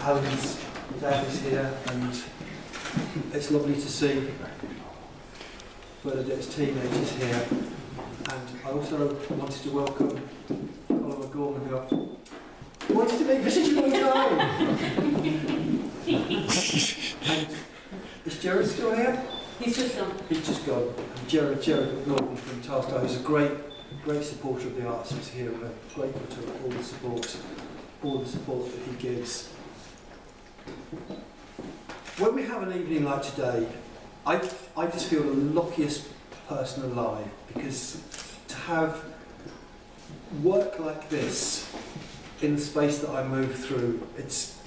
Alan's dad is here, and it's lovely to see Bernadette's teenagers here. And I also wanted to welcome Colm Gorman, who I've wanted to meet for such a long time. And is Jared still here? He's just gone. He's just gone. And Jared Norton from Tasktown, who's a great supporter of the arts, is here, and we're grateful to all the support that he gives. When we have an evening like today, I just feel the luckiest person alive, because to have work like this in the space that I move through, it's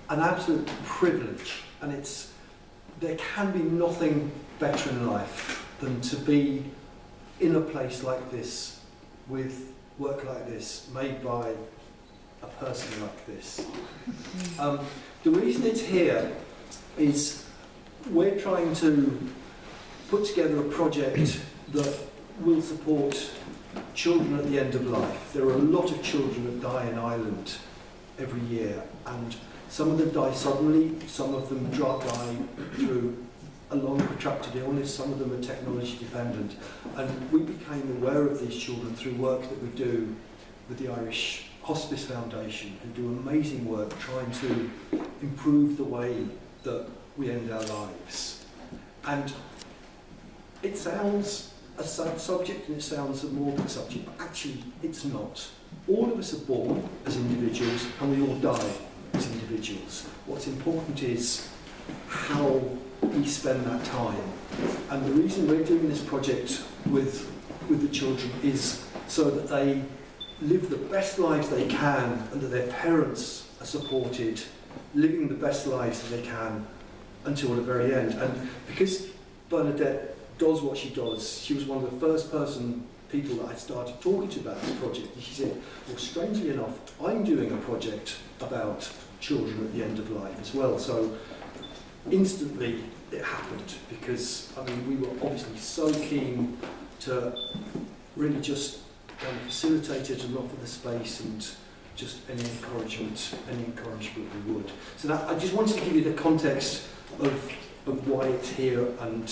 an absolute privilege, and there can be nothing better in life than to be in a place like this with work like this made by a person like this. The reason it's here is we're trying to put together a project that will support children at the end of life. There are a lot of children that die in Ireland every year, and some of them die suddenly, some of them die through a long protracted illness, some of them are technology dependent. And we became aware of these children through work that we do with the Irish Hospice Foundation, who do amazing work trying to improve the way that we end our lives. And it sounds a sad subject and it sounds a morbid subject, but actually it's not. All of us are born as individuals and we all die as individuals. What's important is how we spend that time. And the reason we're doing this project with the children is so that they live the best lives they can and that their parents are supported, living the best lives that they can until the very end. And because Bernadette does what she does, she was one of the first people that I started talking to about this project. And she said, well, strangely enough, I'm doing a project about children at the end of life as well. So instantly it happened, because I mean we were obviously so keen to really just facilitate it and offer the space and just any encouragement we would. So that, I just wanted to give you the context of why it's here and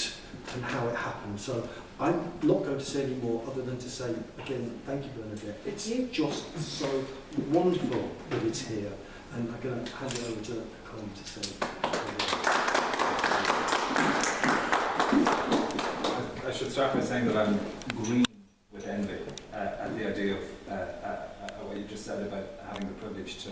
how it happened. So I'm not going to say any more other than to say again, thank you, Bernadette. It's just so wonderful that it's here, and I'm going to hand it over to Colm to say. I should start by saying that I'm green with envy at the idea of what you just said about having the privilege to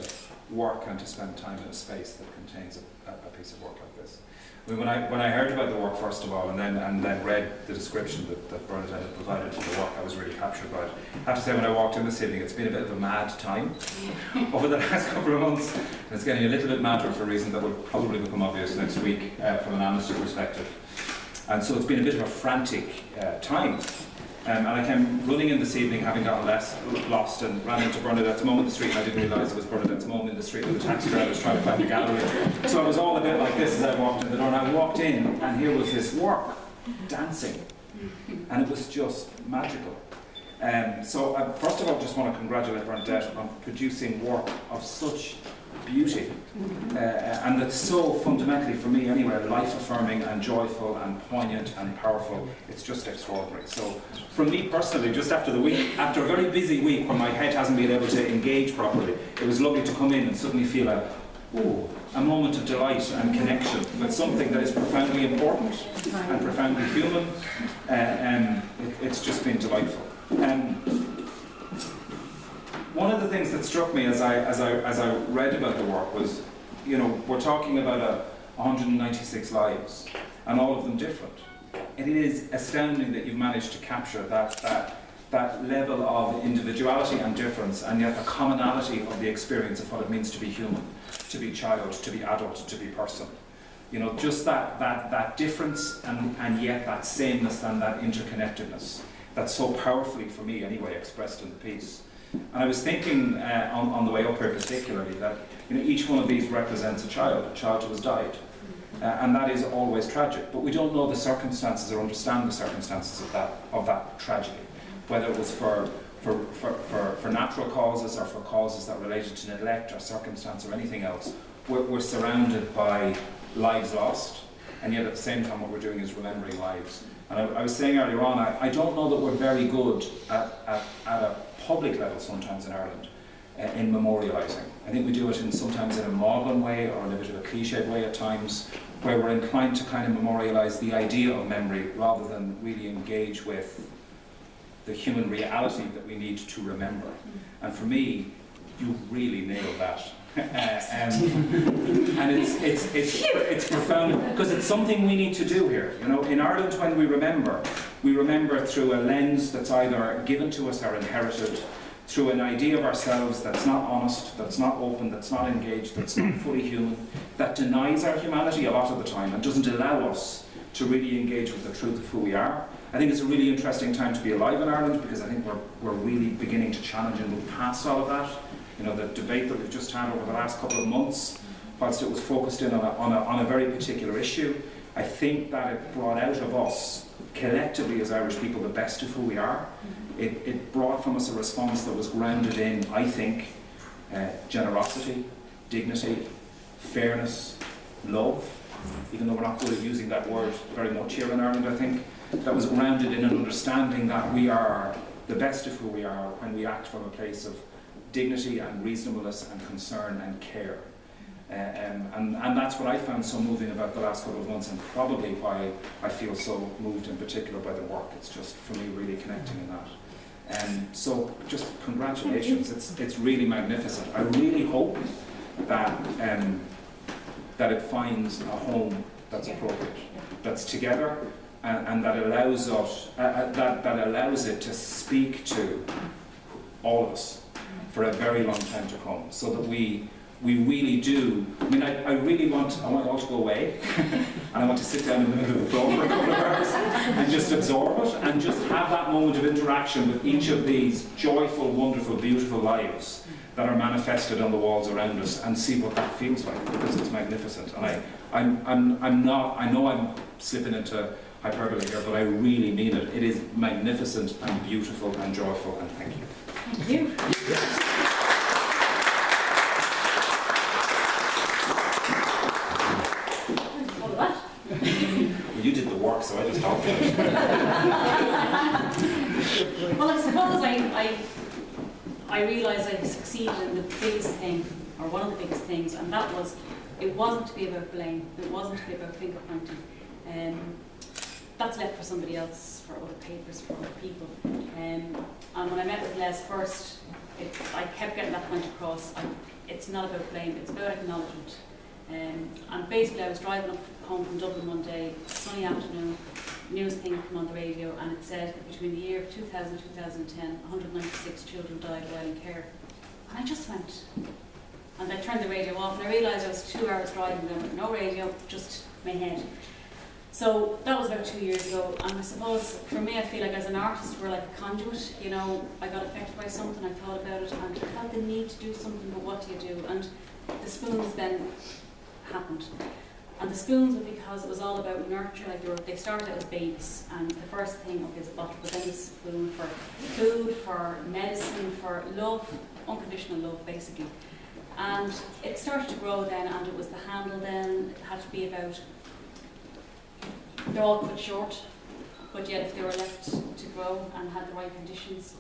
work and to spend time in a space that contains a piece of work like this. I mean, when I heard about the work first of all, and then read the description that Bernadette had provided for the work, I was really captured by it. I have to say, when I walked in this evening, it's been a bit of a mad time over the last couple of months. And it's getting a little bit madder for a reason that will probably become obvious next week from an amnesty perspective. And so it's been a bit of a frantic time. And I came running in this evening, having gotten lost, and ran into Bernadette's mum in the street, and I didn't realise it was Bernadette's mum in the street with the taxi driver was trying to find the gallery. So I was all a bit like this as I walked in the door, and I walked in, and here was this work, dancing, and it was just magical. So I first of all just want to congratulate Bernadette on producing work of such beauty, and that's so fundamentally, for me anyway, life-affirming and joyful and poignant and powerful. It's just extraordinary. So for me personally, just after a very busy week when my head hasn't been able to engage properly, it was lovely to come in and suddenly feel a moment of delight and connection with something that is profoundly important and profoundly human. It's just been delightful. One of the things that struck me as I read about the work was, you know, we're talking about 196 lives, and all of them different. And it is astounding that you've managed to capture that level of individuality and difference, and yet the commonality of the experience of what it means to be human, to be child, to be adult, to be person. You know, just that difference and yet that sameness and that interconnectedness that's so powerfully, for me anyway, expressed in the piece. And I was thinking on the way up here particularly that, you know, each one of these represents a child who has died. And that is always tragic, but we don't know the circumstances or understand the circumstances of that tragedy, whether it was for natural causes or for causes that related to neglect or circumstance or anything else. we're surrounded by lives lost, and yet at the same time what we're doing is remembering lives. And I was saying earlier on, I don't know that we're very good at a public level sometimes in Ireland in memorialising. I think we do it sometimes in a maudlin way or in a bit of a cliched way at times, where we're inclined to kind of memorialise the idea of memory rather than really engage with the human reality that we need to remember. And for me, you really nailed that. And it's profound because it's something we need to do here. You know, in Ireland, when we remember through a lens that's either given to us or inherited, through an idea of ourselves that's not honest, that's not open, that's not engaged, that's not fully human, that denies our humanity a lot of the time and doesn't allow us to really engage with the truth of who we are. I think it's a really interesting time to be alive in Ireland because I think we're really beginning to challenge and move past all of that. You know, the debate that we've just had over the last couple of months, whilst it was focused in on a very particular issue, I think that it brought out of us, collectively as Irish people, the best of who we are. It brought from us a response that was grounded in, I think, generosity, dignity, fairness, love, even though we're not good at using that word very much here in Ireland, I think. That was grounded in an understanding that we are the best of who we are when we act from a place of dignity and reasonableness and concern and care. And that's what I found so moving about the last couple of months, and probably why I feel so moved in particular by the work. It's just, for me, really connecting in that. So just congratulations, it's really magnificent. I really hope that that it finds a home that's appropriate, that's together, and that allows us, that allows it to speak to all of us for a very long time to come, so that we really do. I mean, I want all to go away, and I want to sit down in the middle of the floor for a couple of hours and just absorb it, and just have that moment of interaction with each of these joyful, wonderful, beautiful lives that are manifested on the walls around us, and see what that feels like, because it's magnificent. And I'm not. I know I'm slipping into hyperbole here, but I really mean it. It is magnificent and beautiful and joyful, and thank you. Thank you. Well, you did the work, so I just talked about it. Well, I suppose I realised I succeeded in the biggest thing, or one of the biggest things, and that was, it wasn't to be about blame, it wasn't to be about finger pointing. That's left for somebody else, for other papers, for other people. And when I met with Les first, I kept getting that point across. It's not about blame, it's about acknowledgement. And basically I was driving home from Dublin one day, sunny afternoon, news thing came on the radio, and it said that between the year 2000 and 2010, 196 children died while in care. And I just went, and I turned the radio off, and I realised I was 2 hours driving there with no radio, just my head. So that was about 2 years ago, and I suppose for me, I feel like as an artist we're like a conduit. You know, I got affected by something, I thought about it, and I felt the need to do something, but what do you do? And the spoons then happened. And the spoons were because it was all about nurture. Like they started out as babies, and the first thing, okay, is a bottle, but then a spoon for food, for medicine, for love, unconditional love, basically. And it started to grow then, and it was the handle then. It had to be about, they're all cut short, but yet if they were left to grow and had the right conditions,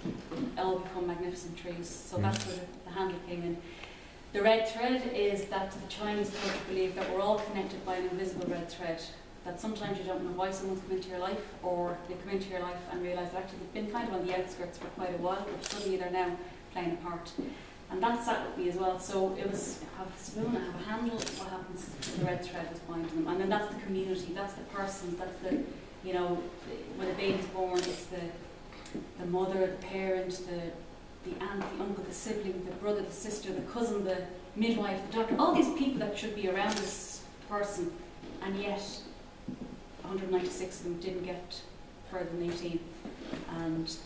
they'd all become magnificent trees. So that's where the handle came in. The red thread is that the Chinese culture believe that we're all connected by an invisible red thread, that sometimes you don't know why someone's come into your life, or they come into your life and realise that actually they've been kind of on the outskirts for quite a while, but suddenly they're now playing a part. And that sat with me as well. So it was, I have a spoon, I have a handle, what happens? The red thread was binding them. And then that's the community, that's the persons, that's the, you know, when a baby's born, it's the mother, the parent, the aunt, the uncle, the sibling, the brother, the sister, the cousin, the midwife, the doctor, all these people that should be around this person, and yet 196 of them didn't get further than 18. And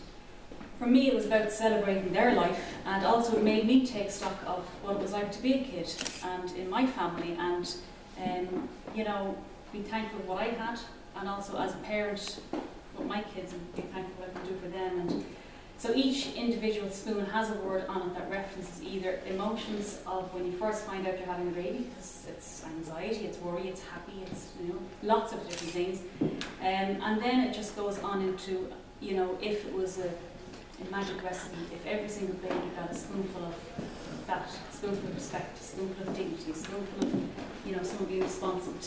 for me it was about celebrating their life, and also it made me take stock of what it was like to be a kid and in my family, and you know, be thankful for what I had, and also as a parent with my kids, and be thankful what I can do for them. And So each individual spoon has a word on it that references either emotions of when you first find out you're having a baby, because it's anxiety, it's worry, it's happy, it's, you know, lots of different things. And then it just goes on into, you know, if it was a magic recipe, if every single baby got a spoonful of that, a spoonful of respect, a spoonful of dignity, a spoonful of, you know, someone being responsible,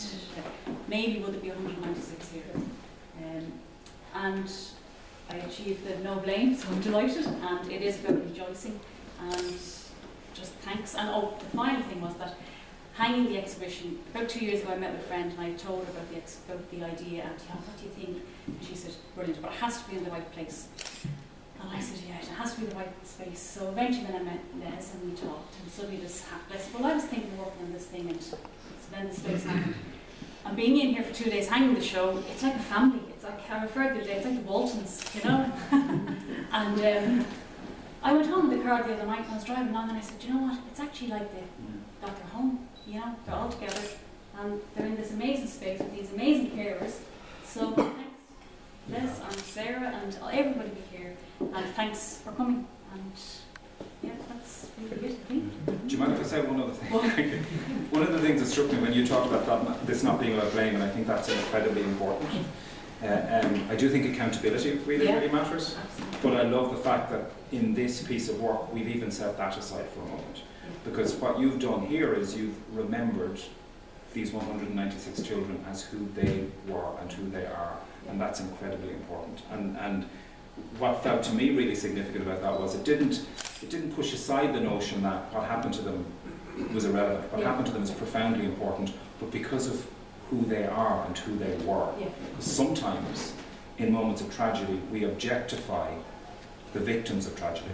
maybe would it be 196 here? And I achieved the no blame, so I'm delighted, and it is about rejoicing and just thanks. And oh, the final thing was that hanging the exhibition, about 2 years ago I met with a friend and I told her about the idea, and yeah, what do you think? And she said, brilliant, but it has to be in the right place. And I said, yeah, it has to be the right space. So eventually then I met Les and we talked, and suddenly this happened. I said, well, I was thinking of working on this thing, and so then the space happened. And being in here for 2 days hanging the show, it's like a family. It's like, I referred to the day, it's like the Waltons, you know? And I went home in the car the other night and I was driving along and I said, you know what, it's actually like they got their home, you know? They're all together and they're in this amazing space with these amazing carers. So thanks, Les and Sarah and everybody here, and thanks for coming. And yeah, that's really it, I think. Do you mind if I say one other thing? One of the things that struck me when you talked about this not being about blame, and I think that's incredibly important. I do think accountability really matters, but I love the fact that in this piece of work we've even set that aside for a moment, because what you've done here is you've remembered these 196 children as who they were and who they are, and that's incredibly important. And what felt to me really significant about that was it didn't push aside the notion that what happened to them was irrelevant. What happened to them is profoundly important, but because of who they are and who they were. Sometimes, in moments of tragedy, we objectify the victims of tragedy,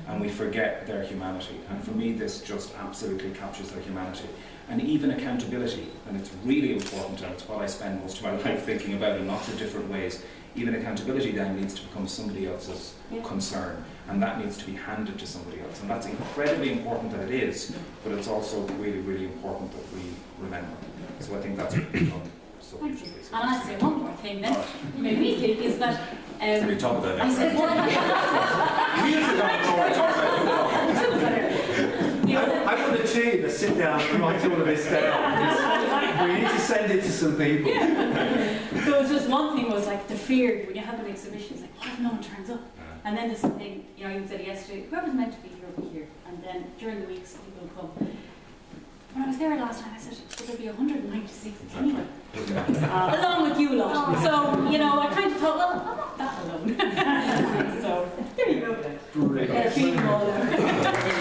and we forget their humanity. And for me, this just absolutely captures their humanity. And even accountability, and it's really important, and it's what I spend most of my life thinking about in lots of different ways. Even accountability then needs to become somebody else's concern, and that needs to be handed to somebody else. And that's incredibly important that it is, but it's also really, really important that we remember. So I think that's what we've done. So thank you. And I'll say one more thing then, maybe, is that can we talk about that? I said, I want a team to sit down and write all of this down. We need to send it to some people. So it was just one thing was like the fear when you have an exhibition, it's like, what if no one turns up? And then this thing, you know, I even said yesterday, whoever's meant to be here will be here. And then during the weeks, people will come. When I was there last time, I said, will there be 196 anyway? Along with you lot. So, you know, I kind of thought, well, I'm not that alone. So, there you go. Brilliant. Feed them all out. Fantastic.